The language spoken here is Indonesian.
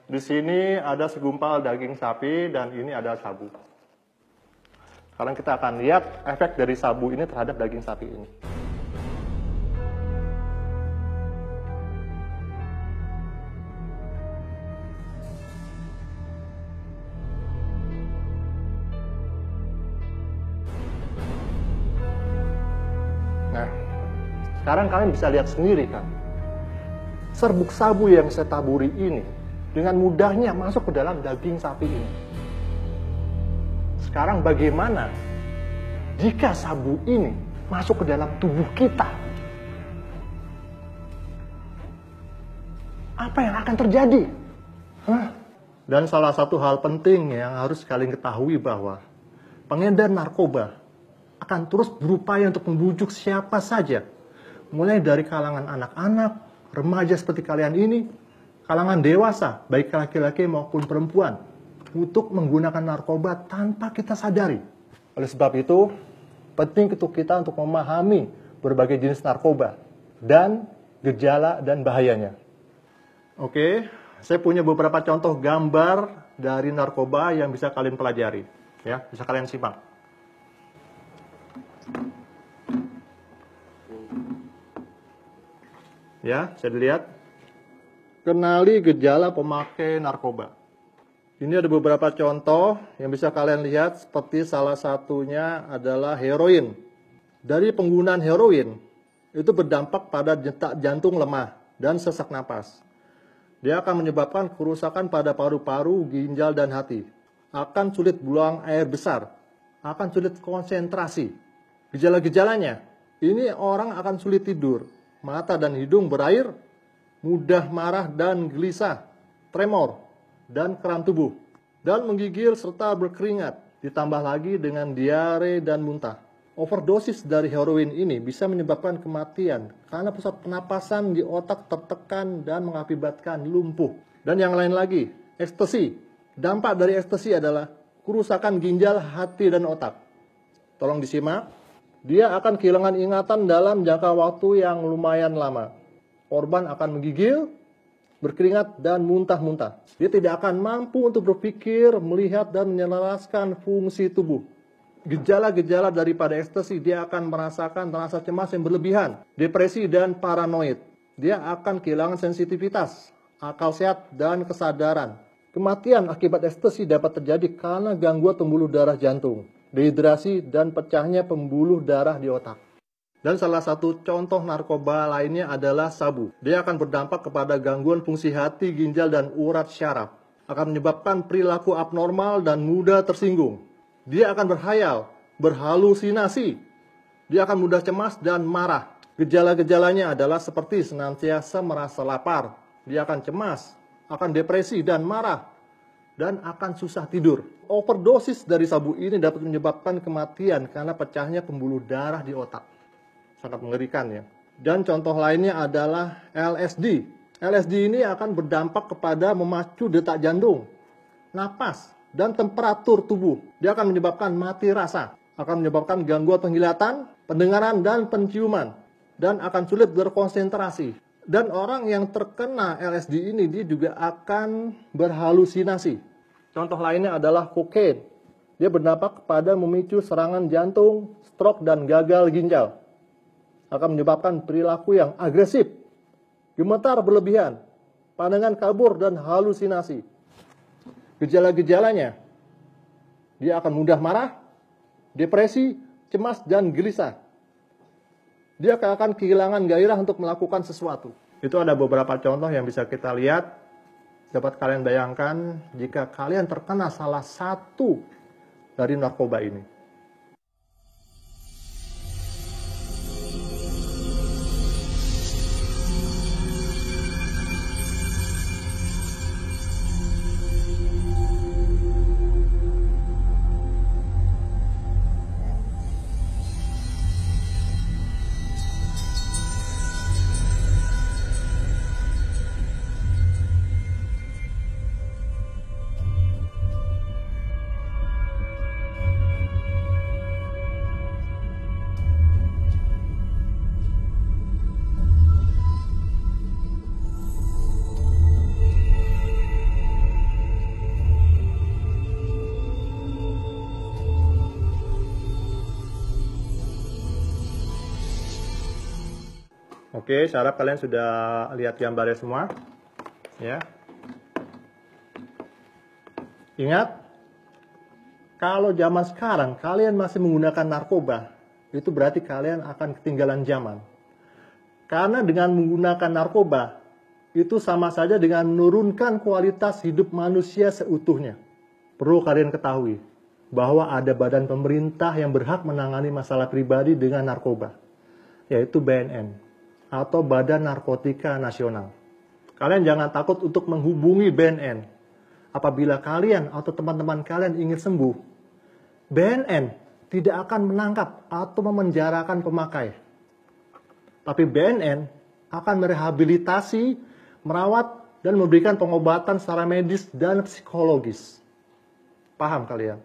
Di sini ada segumpal daging sapi dan ini ada sabu. Sekarang kita akan lihat efek dari sabu ini terhadap daging sapi ini. Nah, sekarang kalian bisa lihat sendiri kan, serbuk sabu yang saya taburi ini dengan mudahnya masuk ke dalam daging sapi ini. Sekarang bagaimana jika sabu ini masuk ke dalam tubuh kita? Apa yang akan terjadi? Dan salah satu hal penting yang harus kalian ketahui bahwa pengedar narkoba akan terus berupaya untuk membujuk siapa saja, mulai dari kalangan anak-anak, remaja seperti kalian ini, kalangan dewasa, baik laki-laki maupun perempuan, untuk menggunakan narkoba tanpa kita sadari. Oleh sebab itu, penting untuk kita untuk memahami berbagai jenis narkoba dan gejala dan bahayanya. Oke, saya punya beberapa contoh gambar dari narkoba yang bisa kalian pelajari, ya, bisa kalian simak. Ya, bisa dilihat. Kenali gejala pemakai narkoba. Ini ada beberapa contoh yang bisa kalian lihat, seperti salah satunya adalah heroin. Dari penggunaan heroin, itu berdampak pada detak jantung lemah dan sesak napas. Dia akan menyebabkan kerusakan pada paru-paru, ginjal, dan hati. Akan sulit buang air besar. Akan sulit konsentrasi. Gejala-gejalanya, ini orang akan sulit tidur, mata dan hidung berair, mudah marah dan gelisah, tremor, dan kram tubuh, dan menggigil serta berkeringat, ditambah lagi dengan diare dan muntah. Overdosis dari heroin ini bisa menyebabkan kematian karena pusat penapasan di otak tertekan dan mengakibatkan lumpuh. Dan yang lain lagi, ekstasi. Dampak dari ekstasi adalah kerusakan ginjal, hati, dan otak. Tolong disimak. Dia akan kehilangan ingatan dalam jangka waktu yang lumayan lama. Korban akan menggigil, berkeringat, dan muntah-muntah. Dia tidak akan mampu untuk berpikir, melihat, dan menyelaraskan fungsi tubuh. Gejala-gejala daripada ekstasi, dia akan merasakan rasa cemas yang berlebihan, depresi, dan paranoid. Dia akan kehilangan sensitivitas, akal sehat, dan kesadaran. Kematian akibat ekstasi dapat terjadi karena gangguan pembuluh darah jantung, dehidrasi, dan pecahnya pembuluh darah di otak. Dan salah satu contoh narkoba lainnya adalah sabu. Dia akan berdampak kepada gangguan fungsi hati, ginjal, dan urat syaraf. Akan menyebabkan perilaku abnormal dan mudah tersinggung. Dia akan berhayal, berhalusinasi. Dia akan mudah cemas dan marah. Gejala-gejalanya adalah seperti senantiasa merasa lapar. Dia akan cemas, akan depresi dan marah, dan akan susah tidur. Overdosis dari sabu ini dapat menyebabkan kematian karena pecahnya pembuluh darah di otak. Sangat mengerikan ya. Dan contoh lainnya adalah LSD. LSD ini akan berdampak kepada memacu detak jantung, napas, dan temperatur tubuh. Dia akan menyebabkan mati rasa, akan menyebabkan gangguan penglihatan, pendengaran, dan penciuman, dan akan sulit berkonsentrasi. Dan orang yang terkena LSD ini, dia juga akan berhalusinasi. Contoh lainnya adalah kokain. Dia berdampak kepada memicu serangan jantung, stroke, dan gagal ginjal. Akan menyebabkan perilaku yang agresif, gemetar berlebihan, pandangan kabur, dan halusinasi. Gejala-gejalanya, dia akan mudah marah, depresi, cemas, dan gelisah. Dia akan kehilangan gairah untuk melakukan sesuatu. Itu ada beberapa contoh yang bisa kita lihat. Dapat kalian bayangkan jika kalian terkena salah satu dari narkoba ini. Oke, saya harap kalian sudah lihat gambarnya semua. Ya. Ingat, kalau zaman sekarang kalian masih menggunakan narkoba, itu berarti kalian akan ketinggalan zaman. Karena dengan menggunakan narkoba, itu sama saja dengan menurunkan kualitas hidup manusia seutuhnya. Perlu kalian ketahui bahwa ada badan pemerintah yang berhak menangani masalah pribadi dengan narkoba, yaitu BNN, atau Badan Narkotika Nasional. Kalian jangan takut untuk menghubungi BNN. Apabila kalian atau teman-teman kalian ingin sembuh, BNN tidak akan menangkap atau memenjarakan pemakai. Tapi BNN akan merehabilitasi, merawat, dan memberikan pengobatan secara medis dan psikologis. Paham kalian?